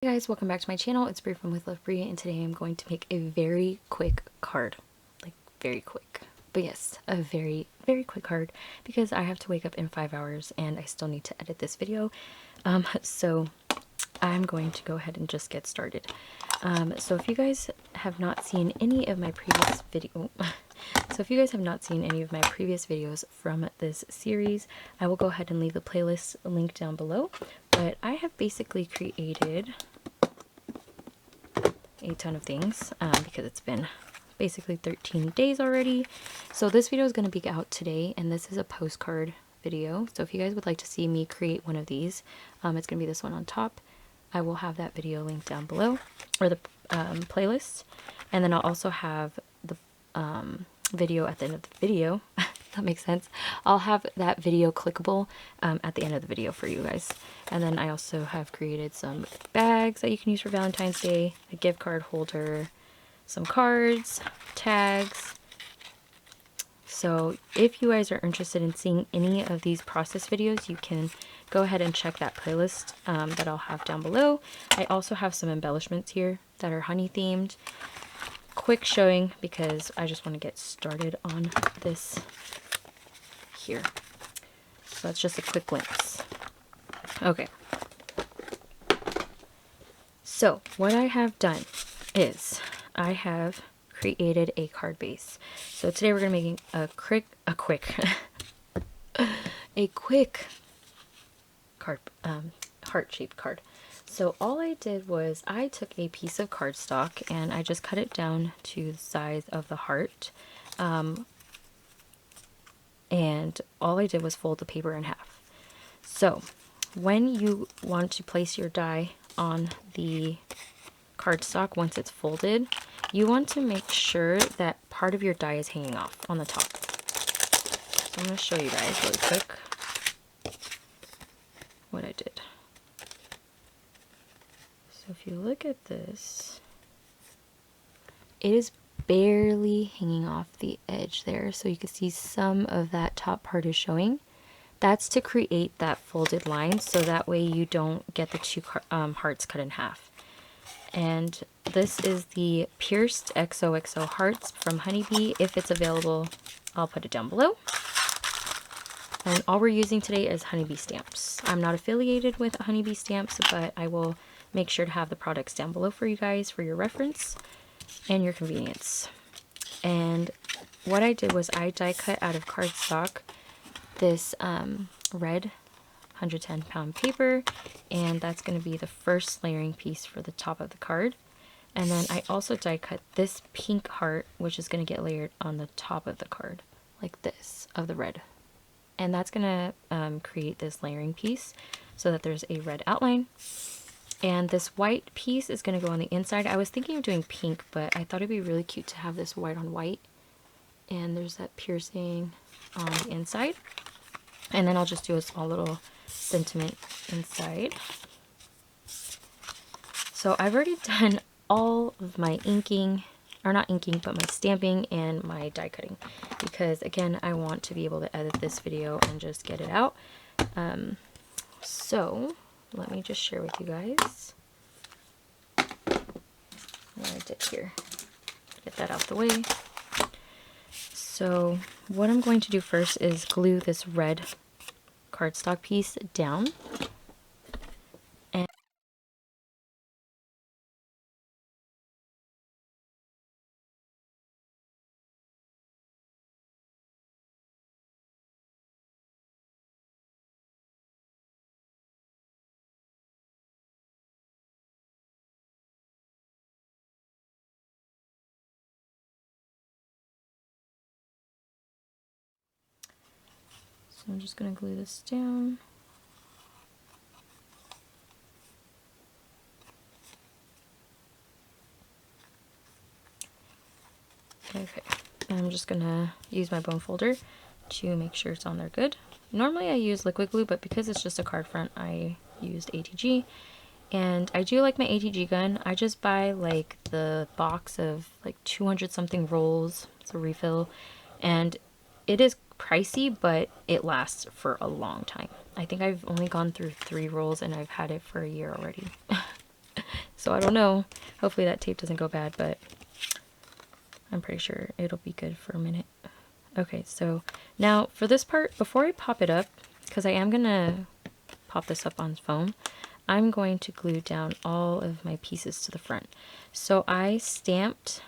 Hey guys, welcome back to my channel. It's Bree from With Love Bree, and today I'm going to make a very quick card. Like, very quick. But yes, a very, very quick card because I have to wake up in 5 hours and I still need to edit this video. So I'm going to go ahead and just get started. So if you guys have not seen any of my previous videos from this series, I will go ahead and leave the playlist link down below. But I have basically created a ton of things because it's been basically 13 days already. So this video is going to be out today, and this is a postcard video. So if you guys would like to see me create one of these, it's going to be this one on top. I will have that video linked down below, or the playlist, and then I'll also have the video at the end of the video. That makes sense. I'll have that video clickable at the end of the video for you guys. And then I also have created some bags that you can use for Valentine's Day, a gift card holder, some cards, tags. So if you guys are interested in seeing any of these process videos, you can go ahead and check that playlist that I'll have down below. I also have some embellishments here that are honey themed. Quick showing because I just want to get started on this here. So that's just a quick glimpse. Okay. So what I have done is I have created a card base. So today we're going to be making a quick card, heart-shaped card. So all I did was I took a piece of cardstock and I just cut it down to the size of the heart. And all I did was fold the paper in half. So when you want to place your die on the cardstock, once it's folded, you want to make sure that part of your die is hanging off on the top. So I'm going to show you guys really quick what I did. So if you look at this, it is barely hanging off the edge there, so you can see some of that top part is showing. That's to create that folded line, so that way you don't get the two hearts cut in half. And this is the pierced XOXO hearts from Honeybee. If it's available, I'll put it down below. And all we're using today is Honeybee stamps. I'm not affiliated with Honeybee stamps, but I will make sure to have the products down below for you guys for your reference and your convenience. And what I did was I die cut out of cardstock this red 110-pound paper, and that's going to be the first layering piece for the top of the card. And then I also die cut this pink heart, which is going to get layered on the top of the card like this, of the red. And that's going to create this layering piece so that there's a red outline. And this white piece is going to go on the inside. I was thinking of doing pink, but I thought it'd be really cute to have this white on white. And there's that piercing on the inside. And then I'll just do a small little sentiment inside. So I've already done all of my inking, or not inking, but my stamping and my die cutting. Because again, I want to be able to edit this video and just get it out. So let me just share with you guys what I did here. Get that out the way. So what I'm going to do first is glue this red cardstock piece down. And so I'm just going to glue this down. Okay, and I'm just going to use my bone folder to make sure it's on there good. Normally I use liquid glue, but because it's just a card front, I used ATG. And I do like my ATG gun. I just buy like the box of like 200 something rolls. It's a refill. And it is pricey, but it lasts for a long time. I think I've only gone through 3 rolls and I've had it for a year already. So I don't know. Hopefully that tape doesn't go bad, but I'm pretty sure it'll be good for a minute. Okay, so now for this part, before I pop it up, because I am going to pop this up on foam, I'm going to glue down all of my pieces to the front. So I stamped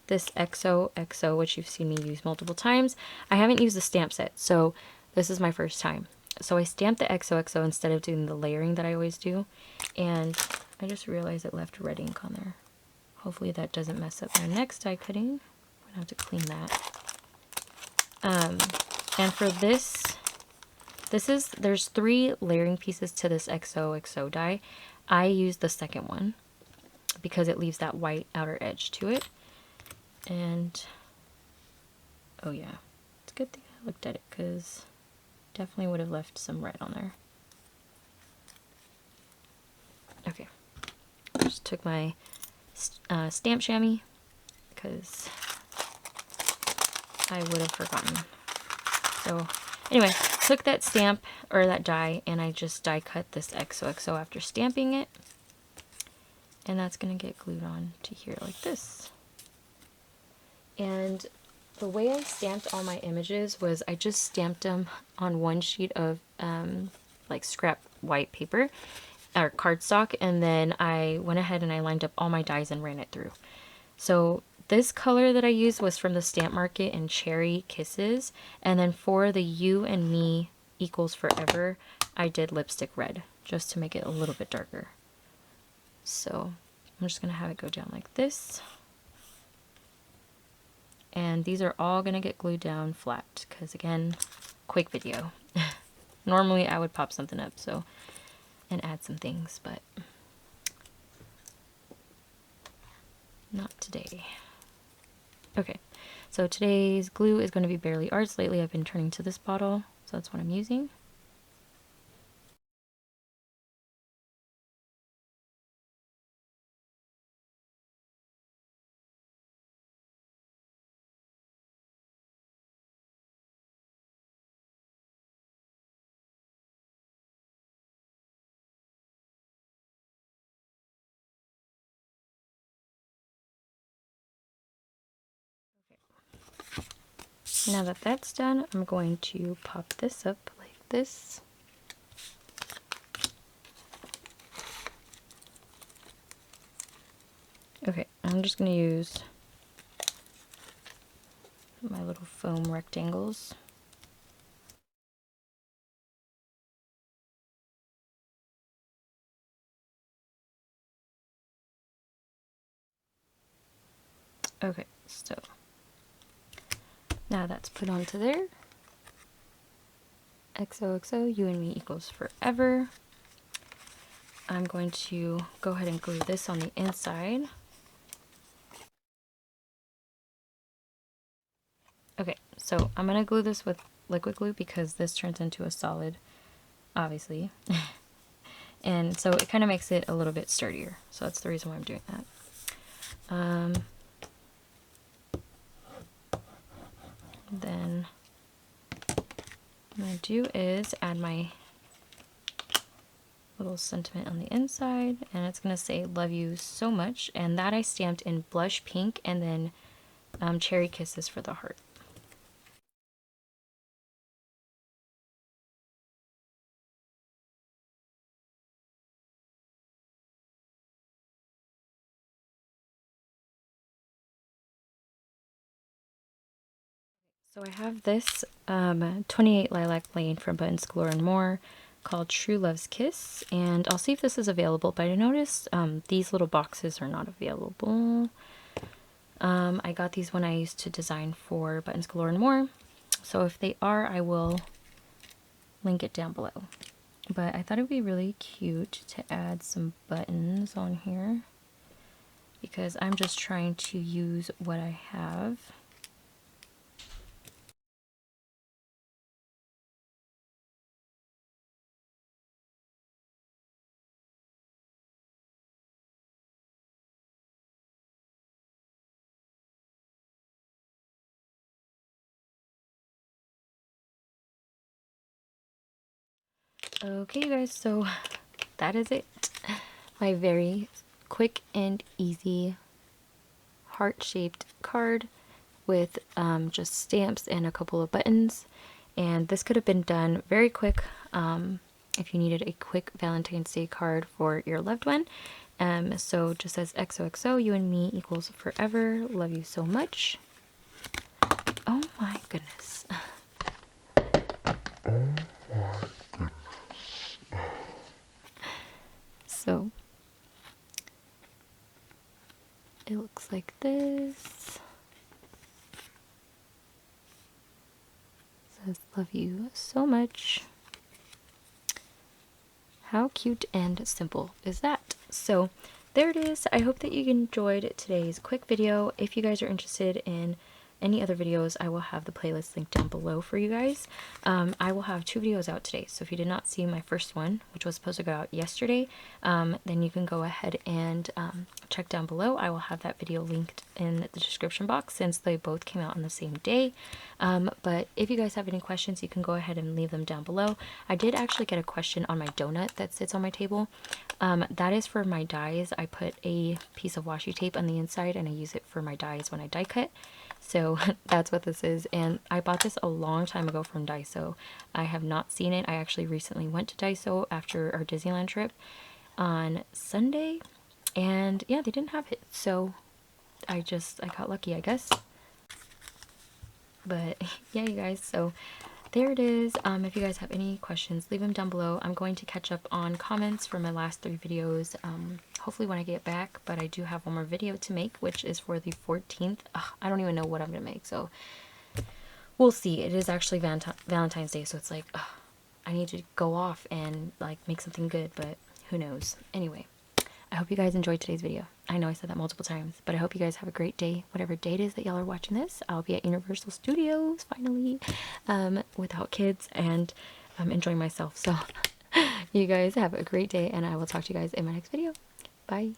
this XOXO, which you've seen me use multiple times. I haven't used the stamp set, so this is my first time. So I stamped the XOXO instead of doing the layering that I always do. And I just realized it left red ink on there. Hopefully that doesn't mess up my next die cutting. I'm gonna have to clean that. And for this there's 3 layering pieces to this XOXO die. I used the second one because it leaves that white outer edge to it. And oh yeah, it's a good thing I looked at it, because definitely would have left some red on there. Okay, just took my stamp chamois because I would have forgotten. So anyway, took that stamp or that die and I just die cut this XOXO after stamping it, and that's gonna get glued on to here like this. And the way I stamped all my images was I just stamped them on one sheet of like scrap white paper or cardstock, and then I went ahead and I lined up all my dies and ran it through. So this color that I used was from the Stamp Market in Cherry Kisses, and then for the You and Me equals forever, I did lipstick red just to make it a little bit darker. So I'm just gonna have it go down like this. And these are all gonna get glued down flat because, again, quick video. Normally I would pop something up and add some things, but not today. Okay, so today's glue is going to be Barely Arts. Lately I've been turning to this bottle, so that's what I'm using. Now that that's done, I'm going to pop this up like this. Okay, I'm just going to use my little foam rectangles. Okay, so now that's put onto there. XOXO, You and Me equals forever. I'm going to go ahead and glue this on the inside. Okay, so I'm going to glue this with liquid glue because this turns into a solid, obviously. And so it kind of makes it a little bit sturdier. So that's the reason why I'm doing that. Then what I'm going to do is add my little sentiment on the inside, and it's going to say love you so much, and that I stamped in blush pink and then Cherry Kisses for the heart. So I have this 28 Lilac Lane from Buttons Galore and More called True Love's Kiss, and I'll see if this is available, but I noticed these little boxes are not available. I got these when I used to design for Buttons Galore and More, so if they are, I will link it down below. But I thought it would be really cute to add some buttons on here because I'm just trying to use what I have. Okay, you guys, so that is it. My very quick and easy heart-shaped card with just stamps and a couple of buttons. And this could have been done very quick if you needed a quick Valentine's Day card for your loved one. So just says XOXO, you and me equals forever. Love you so much. Oh my goodness. So it looks like this. It says love you so much. How cute and simple is that? So there it is. I hope that you enjoyed today's quick video. If you guys are interested in any other videos, I will have the playlist linked down below for you guys. I will have 2 videos out today, so if you did not see my first one, which was supposed to go out yesterday, then you can go ahead and check down below. I will have that video linked in the description box since they both came out on the same day. But if you guys have any questions, you can go ahead and leave them down below. I did actually get a question on my donut that sits on my table. That is for my dies. I put a piece of washi tape on the inside and I use it for my dies when I die cut. So that's what this is, and I bought this a long time ago from Daiso. I have not seen it. I actually recently went to Daiso after our Disneyland trip on Sunday, and yeah, they didn't have it, so I got lucky, I guess. But yeah, you guys, so there it is. If you guys have any questions, leave them down below. I'm going to catch up on comments for my last 3 videos, hopefully when I get back, but I do have one more video to make, which is for the 14th. I don't even know what I'm gonna make, so we'll see. It is actually Valentine's Day, so it's like, I need to go off and like make something good, but who knows. Anyway, I hope you guys enjoyed today's video. I know I said that multiple times, but I hope you guys have a great day, whatever day it is that y'all are watching this. I'll be at Universal Studios, finally, without kids, and enjoying myself. So you guys have a great day, and I will talk to you guys in my next video. Bye.